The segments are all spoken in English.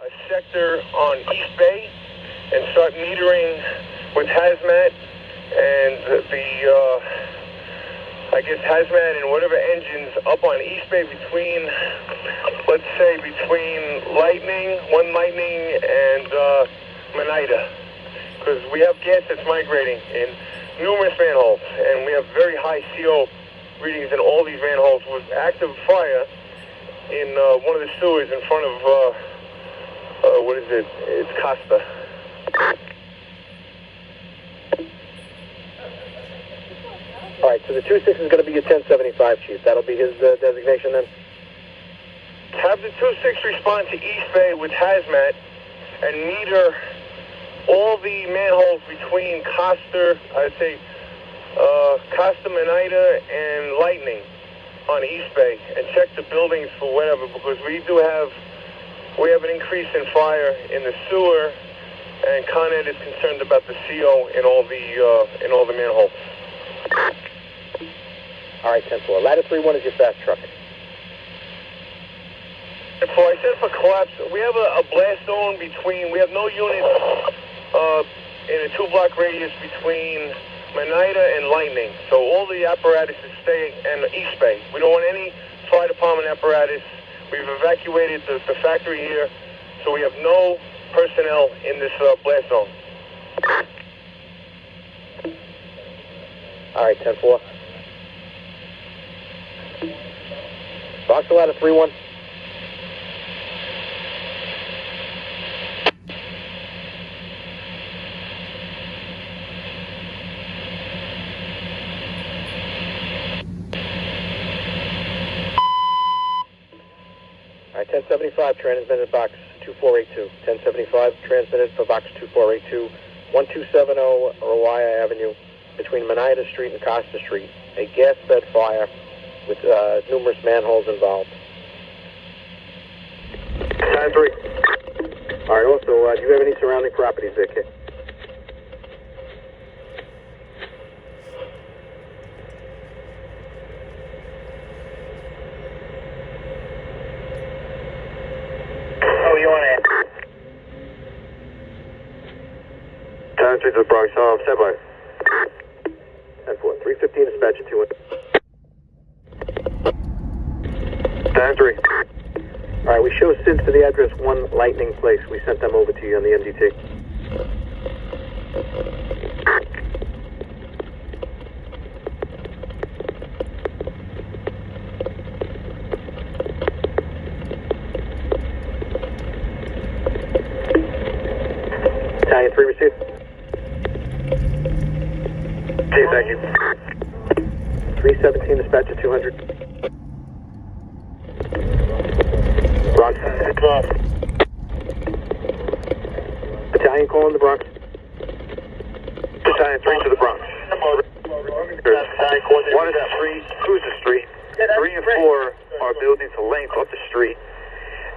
a sector on East Bay and start metering with Hazmat and I guess Hazmat and whatever engines up on East Bay between, let's say, between one lightning and Manida. Because we have gas that's migrating in numerous manholes, and we have very high CO readings in all these manholes with active fire in one of the sewers in front of, what is it? It's Costa. All right, so the 2-6 is going to be your 1075, Chief. That'll be his designation then? Have the 2-6 respond to East Bay with Hazmat and meter all the manholes between Costa, I'd say, Costa, Manida, and Lightning on East Bay, and check the buildings for whatever, because we have an increase in fire in the sewer, and Con Ed is concerned about the CO in all the manholes. All right, 10-4. Ladder 3-1 is your fast truck. Before I said for collapse, we have a blast zone between, we have no units in a 2-block radius between Manida and Lightning. So all the apparatuses stay in East Bay. We don't want any fire department apparatus. We've evacuated the factory here, so we have no personnel in this blast zone. All right, 10-4. Box the ladder 3-1. All right, 1075 transmitted box 2482. 1075 transmitted for box 2482, 1270 Ryawa Avenue between Manida Street and Costa Street. A gas-fed fire with numerous manholes involved. 9-3. All right, also, do you have any surrounding properties there, kid? Oh, you want to 10-3 to the Bronx, stand by. 10-4, 315 dispatch at 2. 10-3. All right, we show SIDS to the address 1 Lightning Place. We sent them over to you on the MDT. Italian 3 received. Okay, thank you. 317 dispatch at 200. Bronx. Italian calling the Bronx. Italian 3 to the Bronx. There's 1 is street, 2 is the street. 3 and 4 are buildings a length of the street.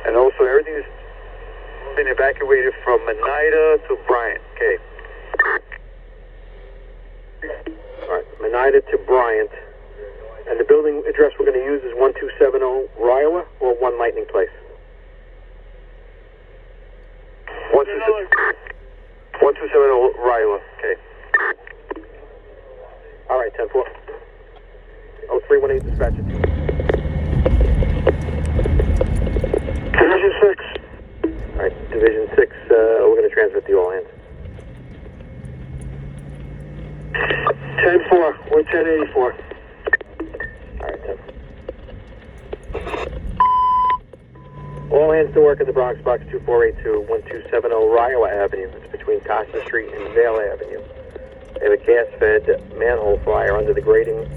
And also everything has been evacuated from Manida to Bryant. Okay. All right, Manida to Bryant. And the building address we're going to use is 1270 Ryawa or 1 Lightning Place? 1270 Ryawa. Okay. All right, 10-4. 0318 dispatch it. Division 6. All right, Division 6, we're going to transmit the all hands. 10-4, we're 1084. All right, 10. All hands to work at the Bronx, box 2482, 1270 Ryawa Avenue. It's between Costa Street and Vale Avenue. They have a gas-fed manhole fire under the grating.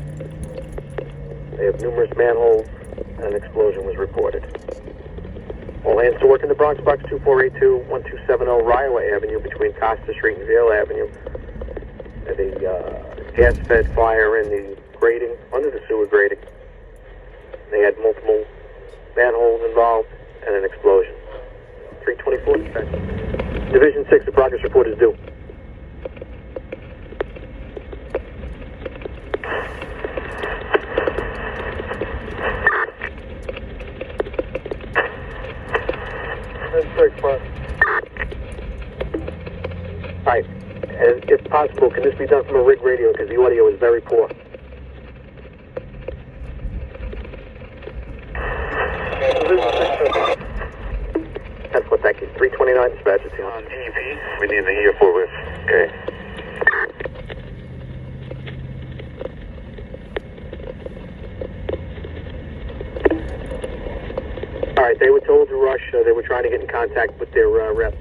They have numerous manholes, and an explosion was reported. All hands to work in the Bronx, box 2482, 1270 Ryawa Avenue, between Costa Street and Vale Avenue. They have a gas-fed fire in the grating, under the sewer grating. They had multiple manholes involved and an explosion. 324 dispatch. Division 6, the progress report is due. response. Alright, and if possible, can this be done from a rig radio, because the audio is very poor. That's what, thank you. 329 dispatch, it's On DEP, we need the here for with. Okay. Alright, they were told to rush, they were trying to get in contact with their rep.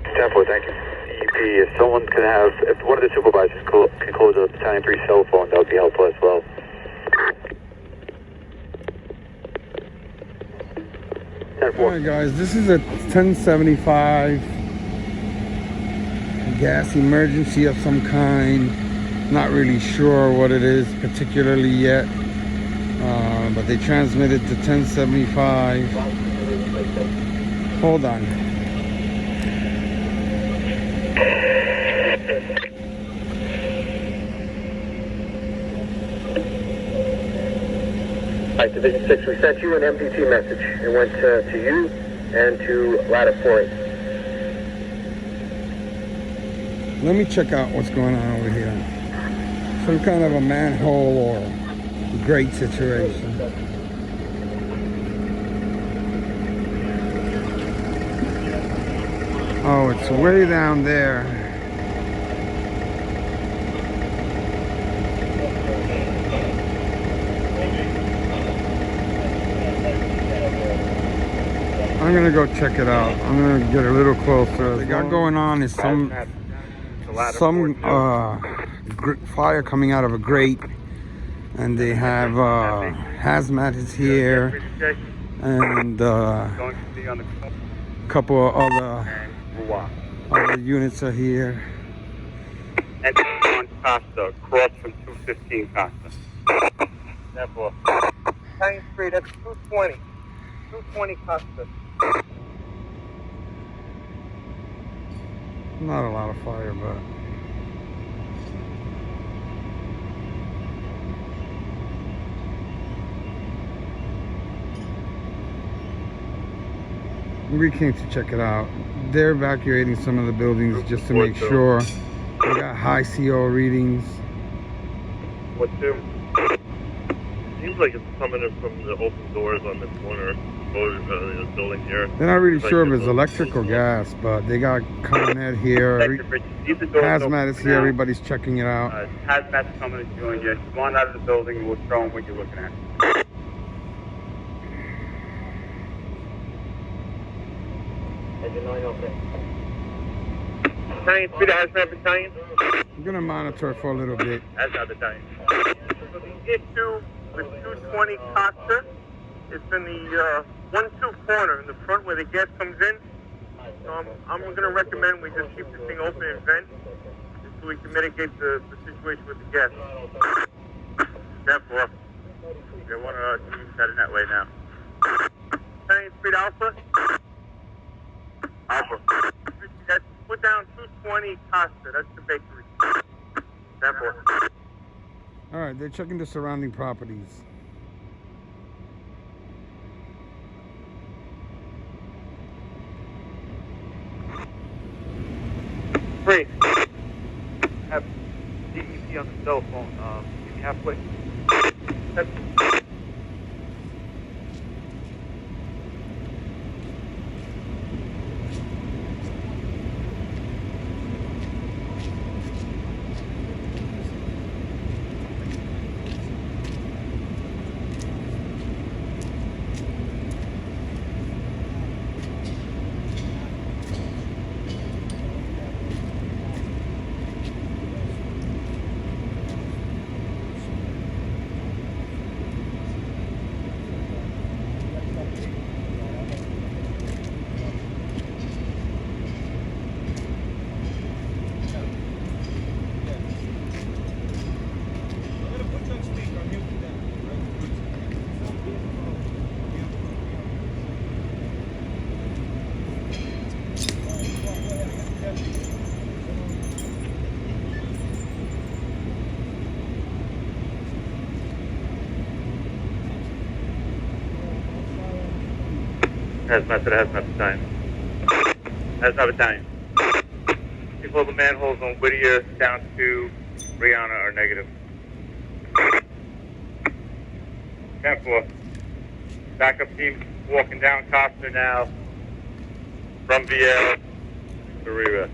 10-4, thank you. DEP, if someone can have, if one of the supervisors can close a Battalion 3 cell phone, that would be helpful as well. Alright guys, this is a 1075 gas emergency of some kind. Not really sure what it is particularly yet, but they transmitted to 1075. Hold on. Alright, Division 6, we sent you an MDT message. It went to you and to ladder 4. Let me check out what's going on over here. Some kind of a manhole or grate situation. Oh, it's way down there. I'm gonna go check it out. I'm gonna get a little closer. What they got going on is some fire coming out of a grate, and they have Hazmat is here, and a couple of other units are here. And on Costa, across from 215 Costa. That ball. Battalion 3, that's 220. 220 Costa. Not a lot of fire, but we came to check it out. They're evacuating some of the buildings just to make sure. They got high CO readings. What two? Seems like it's coming in from the open doors on the corner of the building here. They're not really sure if it's electric or gas, but they got Con Ed here. Hazmat is here. Everybody's checking it out. Hazmat's coming to join you. Come on out of the building, we'll show them what you're looking at. Battalion 3 to Hazmat Battalion. I'm gonna monitor for a little bit. Hazmat Battalion. So the issue with 220 Costa is in the 1-2 corner in the front where the gas comes in. So I'm going to recommend we just keep this thing open and vent just so we can mitigate the situation with the gas. Therefore, they want to head in that way now. Battalion 3 to Alpha. Alpha. Put down 220 Costa. That's the bakery. Therefore. All right, they're checking the surrounding properties. Three. Have DEP on the cell phone. Give me halfway. Hazmat to the Hazmat battalion. Hazmat battalion. If all the manholes on Whittier down to Ryawa are negative. 10-4. Backup team walking down Costa now from VL to Ryawa.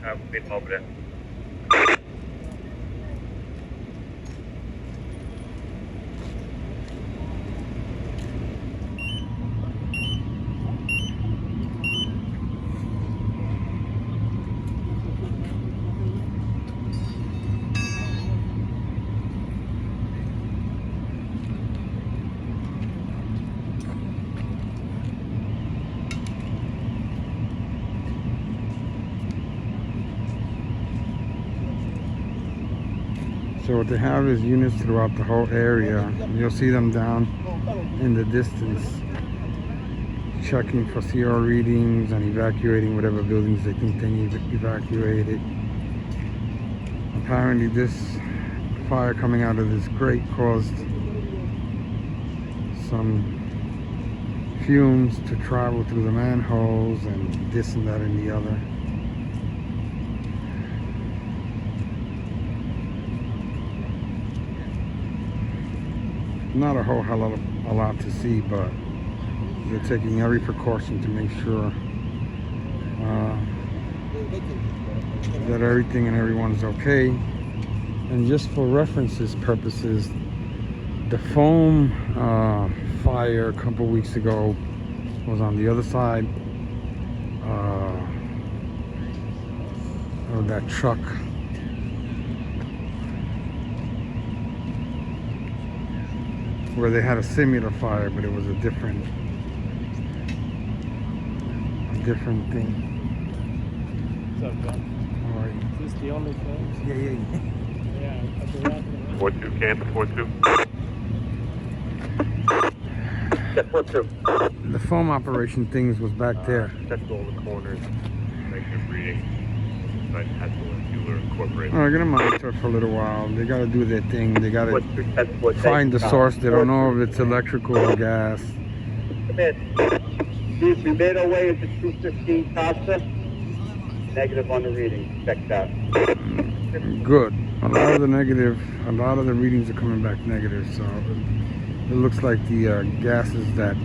We'll meet them over there. So what they have is units throughout the whole area. You'll see them down in the distance, checking for CR readings and evacuating whatever buildings they think they need evacuated. Apparently this fire coming out of this grate caused some fumes to travel through the manholes and this and that and the other. Not a whole hell of a lot to see, but they're taking every precaution to make sure that everything and everyone's okay. And just for references purposes, the foam fire a couple weeks ago was on the other side of that truck. Where they had a similar fire, but it was a different thing. What's up, John? All right. Is this the only thing? Yeah. Yeah, I've been wrapping 4-2, camp, 4-2. Check 4-2. The foam operation things was back there. Check all the corners, make sure reading. But has to incorporate. All right, gonna monitor it for a little while. They gotta do their thing. They gotta find the source. They don't know if it's electrical or gas. Come in. Chief, we made our way into 215 Costa. Negative on the reading. Checked out. Good. A lot of the readings are coming back negative. So it looks like the gases that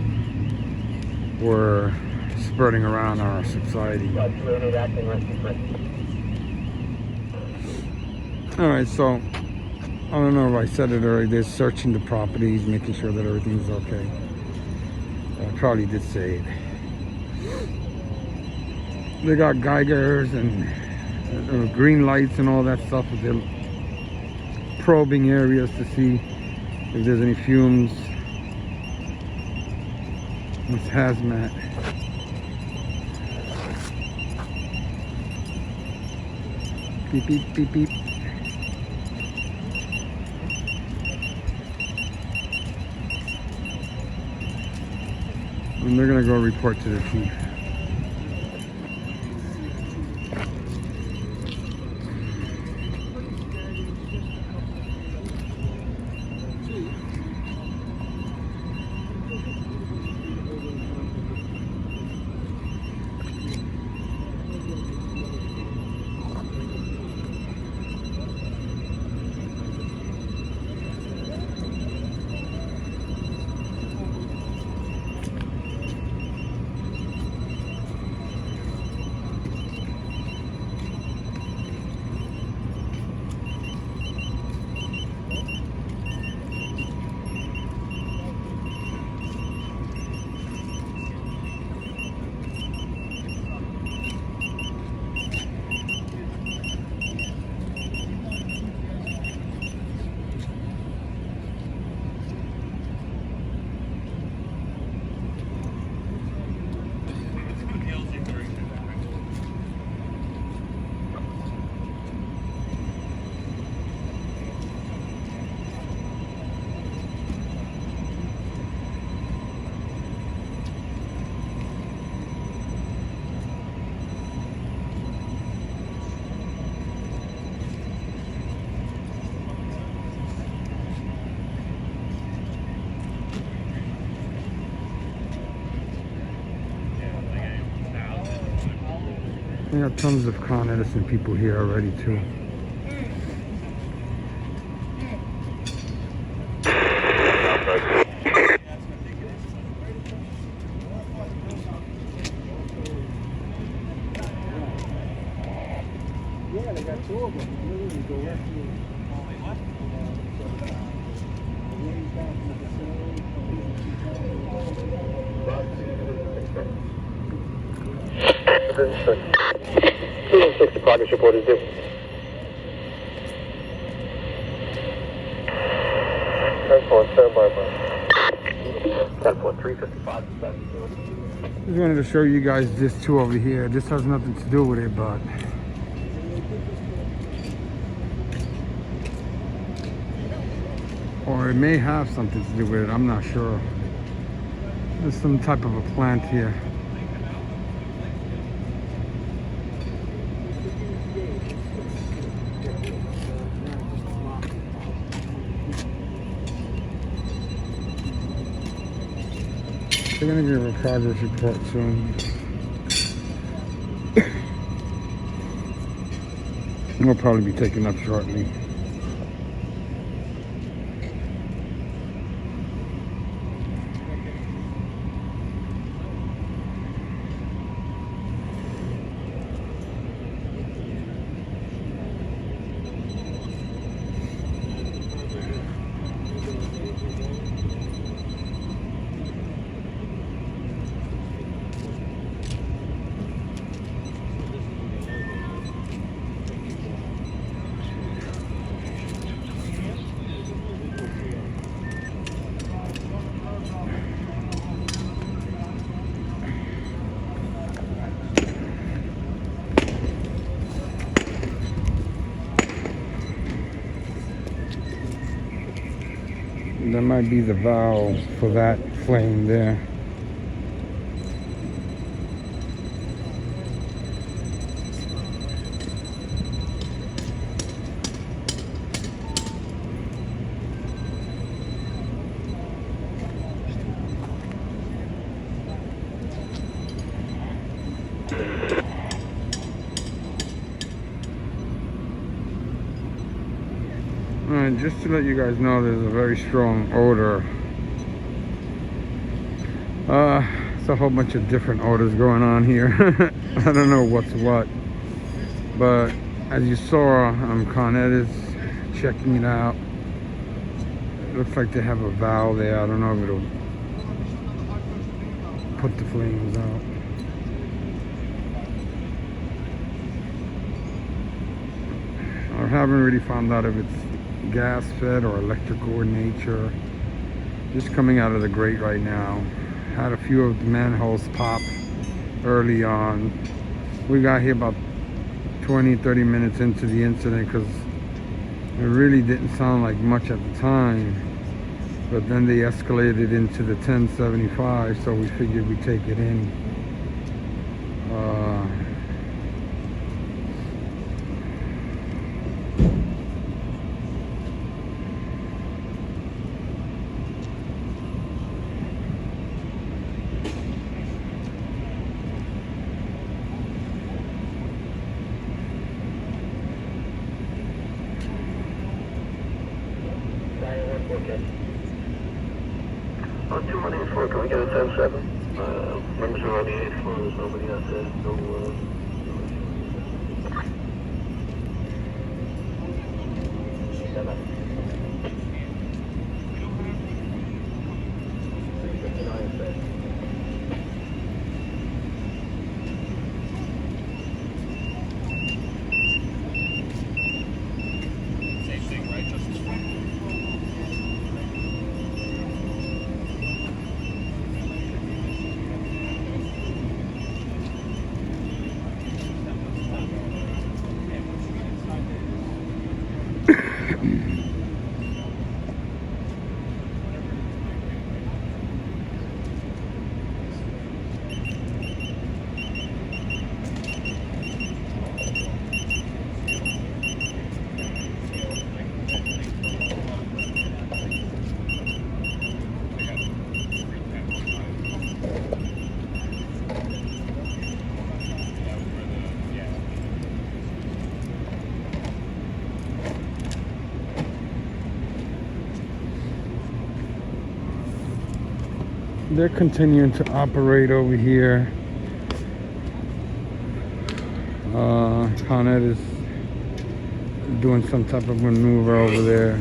were spurting around are subsiding. All right, so I don't know if I said it already. They're searching the properties, making sure that everything's okay. I probably did say it. They got Geigers and green lights and all that stuff. They're probing areas to see if there's any fumes. It's hazmat. Beep, beep, beep, beep. And they're gonna go report to the chief. They got tons of Con Edison people here already too. Yeah, they got two of them. Literally go right through. Progress report is due. 10-4, stand by, bro. 10-4, 355. Just wanted to show you guys this too over here. This has nothing to do with it, but or it may have something to do with it. I'm not sure. There's some type of a plant here. They're gonna give a progress report soon. We'll probably be taking up shortly. That might be the valve for that flame there. Alright, just to let you guys know, there's a very strong odor. It's a whole bunch of different odors going on here. I don't know what's what. But as you saw, Con Ed is checking it out. It looks like they have a valve there. I don't know if it'll put the flames out. I haven't really found out if it's gas fed or electrical in nature. Just coming out of the grate right now. Had a few of the manholes pop early on. We got here about 20-30 minutes into the incident because it really didn't sound like much at the time, but then they escalated into the 1075, so we figured we'd take it in. On 204, can we get a 10-7? Members are on the 8th floor, there's nobody out there. No, they're continuing to operate over here. Con Ed is doing some type of maneuver over there.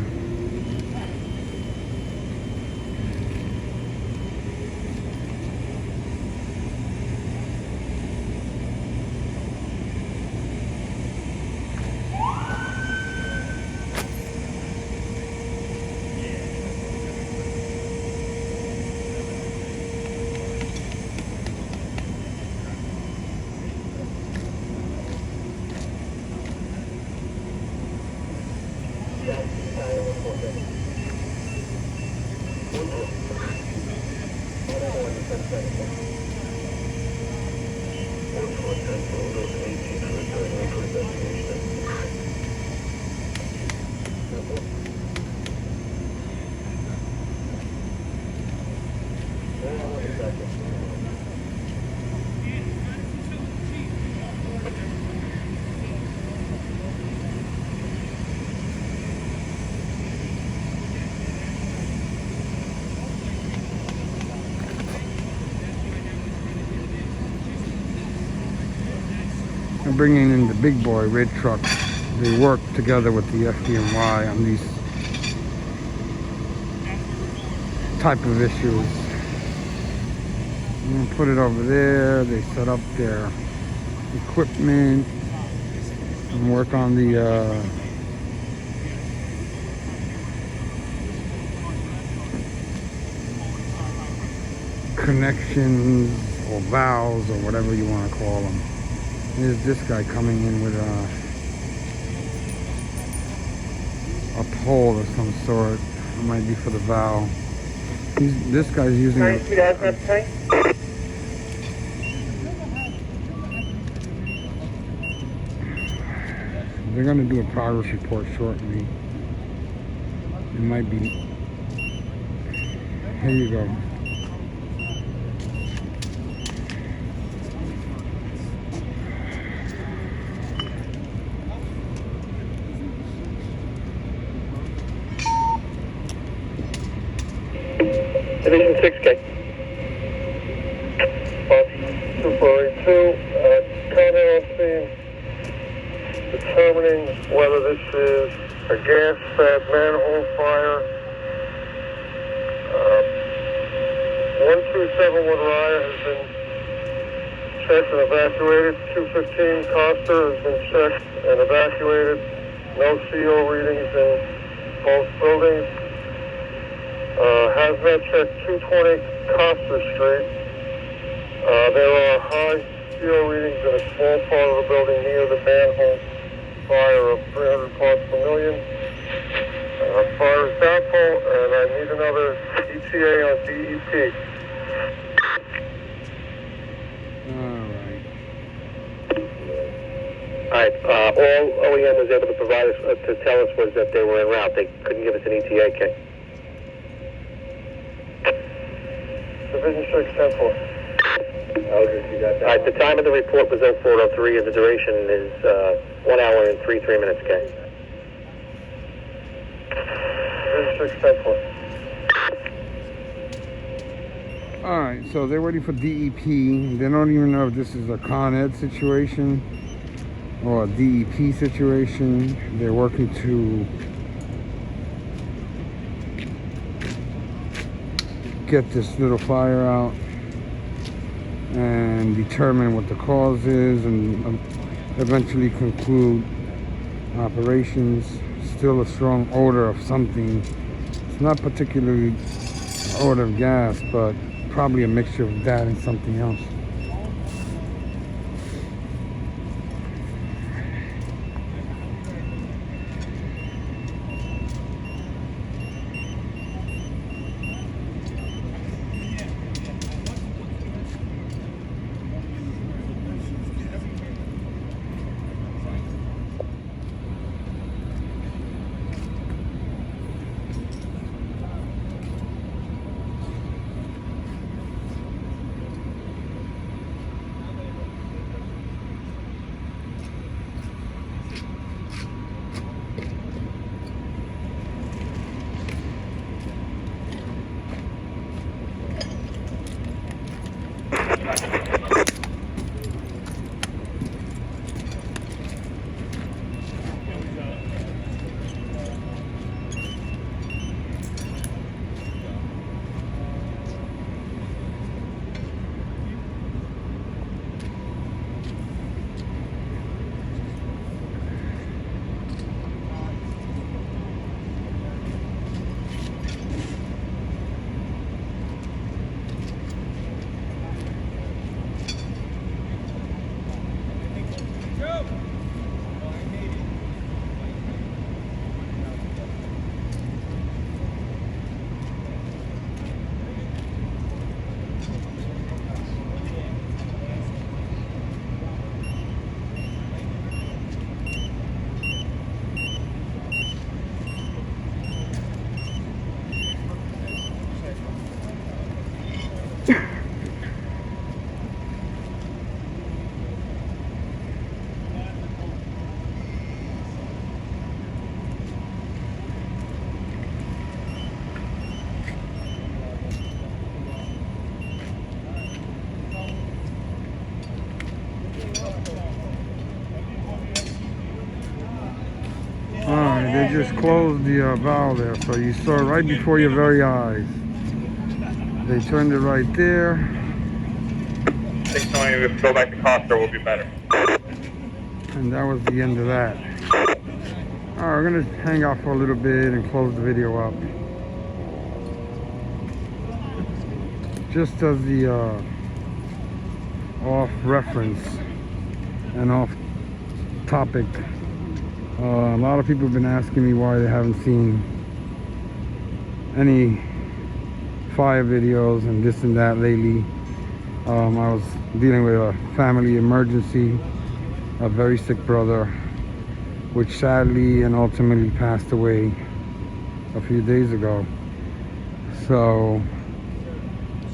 They're bringing in the big boy red truck. They work together with the Fdny on these type of issues. I'm gonna put it over there. They set up their equipment and work on the connections or valves or whatever you want to call them. There's this guy coming in with a pole of some sort. It might be for the valve. This guy's using a... They're going to do a progress report shortly. It might be... Here you go. Division 6K. 2482, comment on scene, determining whether this is a gas-fed manhole fire. 1271 Ryawa has been checked and evacuated. 215 Costa has been checked and evacuated. No CO readings in both buildings. Hazmat check 220 Costa Street. There are high CO readings in a small part of the building near the manhole fire of 300 parts per million. Fire is doubtful, and I need another ETA on DEP. Alright, all OEM was able to provide us, to tell us was that they were en route. They couldn't give us an ETA, K. Division 6, 10-4. Alright, the time of the report was 0403 and the duration is 1 hour and 3 minutes, K. Division 6, 10-4. Alright, so they're waiting for DEP. They don't even know if this is a Con Ed situation or a DEP situation. They're working to get this little fire out and determine what the cause is and eventually conclude operations. Still a strong odor of something. It's not particularly an odor of gas, but probably a mixture of that and something else. just closed the valve there, so you saw it right before your very eyes. They turned it right there. 620, if we go back to Costa, will be better. And that was the end of that. Alright, we're gonna hang out for a little bit and close the video up. Just as the off reference and off topic, a lot of people have been asking me why they haven't seen any fire videos and this and that lately. I was dealing with a family emergency, a very sick brother, which sadly and ultimately passed away a few days ago. So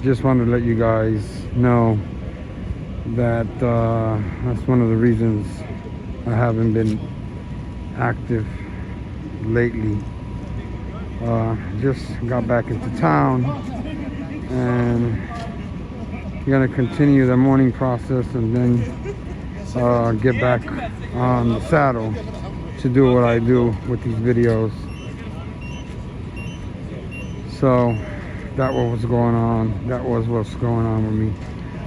just wanted to let you guys know that that's one of the reasons I haven't been active lately. Just got back into town and gonna continue the morning process and then get back on the saddle to do what I do with these videos. So that was going on. That was what's going on with me.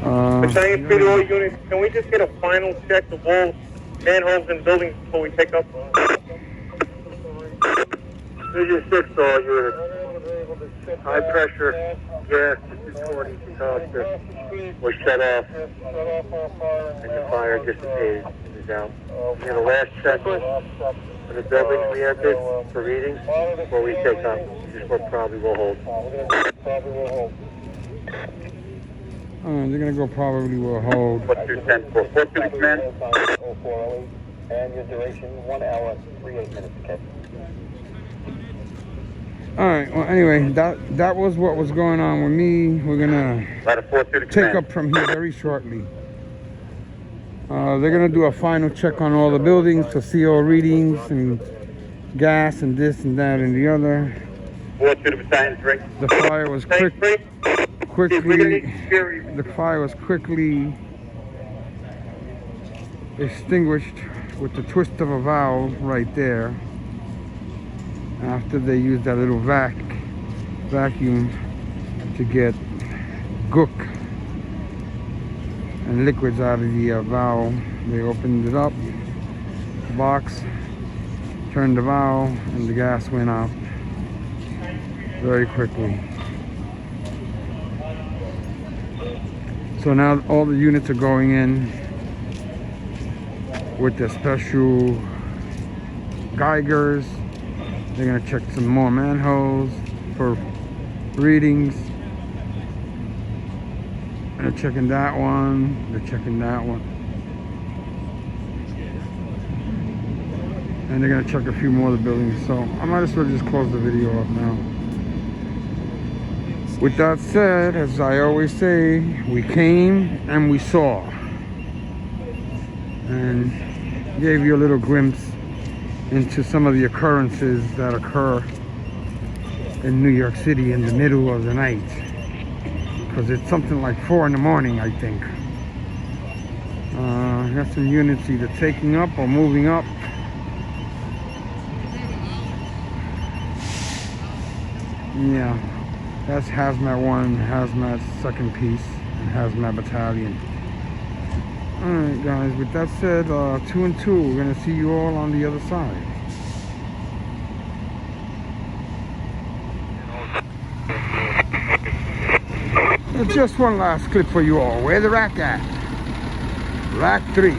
Battalion Speed all units, can we just get a final check of all manholes and buildings before we take up? Region 6 all units. High pressure gas to 240 Costa was shut off and the fire dissipated. It was out. We had a last check for the buildings we entered for readings before we take up. This is what probably will hold. They're gonna go probably will hold. 4210 for 42 command. And your duration 1 hour 38 minutes. Okay. All right. Well, anyway, that was what was going on with me. We're gonna take up from here very shortly. They're gonna do a final check on all the buildings for CO readings and gas and this and that and the other. The fire was quickly. The fire was quickly extinguished with the twist of a valve right there. After they used that little vacuum to get gook and liquids out of the valve, they opened it up, the box, turned the valve, and the gas went out very quickly. So now all the units are going in with the special Geigers. They're gonna check some more manholes for readings. They're checking that one. They're checking that one. And they're gonna check a few more of the buildings. So I might as well just close the video up now. With that said, as I always say, we came and we saw. And gave you a little glimpse into some of the occurrences that occur in New York City in the middle of the night, because it's something like 4 in the morning, I think. Got some units either taking up or moving up. Yeah, that's Hazmat 1, Hazmat 2nd piece, and Hazmat Battalion. Alright guys, with that said, 2 and 2, we're going to see you all on the other side. Just one last clip for you all. Where the rack at? Rack 3.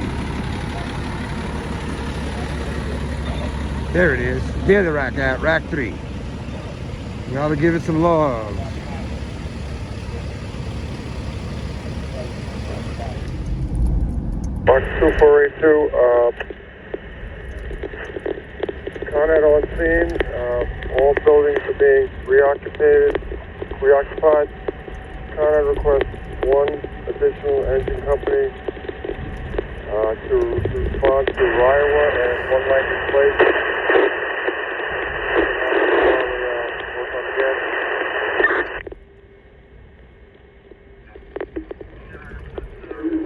There it is. There the rack at, rack 3. You gotta give it some love. Box 2482, Conrad on scene. All buildings are being reoccupied. Conrad requests 1 additional engine company to respond to Ryawa and 1 license plate.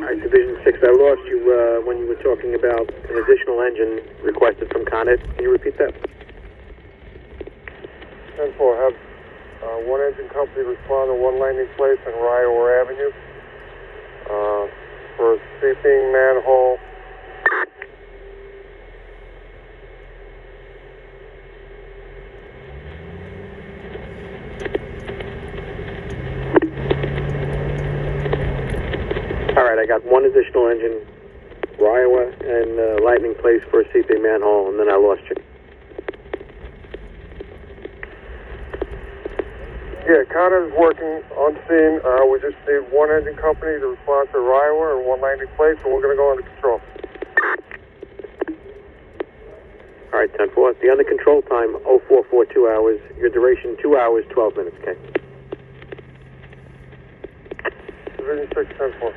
Division 6, I lost you when you were talking about an additional engine requested from Con Ed. Can you repeat that? 10-4, have one engine company respond to one landing place on Ryawa Avenue for a seeping manhole. All right, I got one additional engine, Ryawa, and lightning place for a seeping manhole, and then I lost you. Yeah, Connor's working on scene. We just need one engine company to respond to Ryawa and one landing place, and we're going to go under control. All right, 10-4. The under control time, 0442 hours. Your duration, 2 hours, 12 minutes, okay? Division 6, 10-4.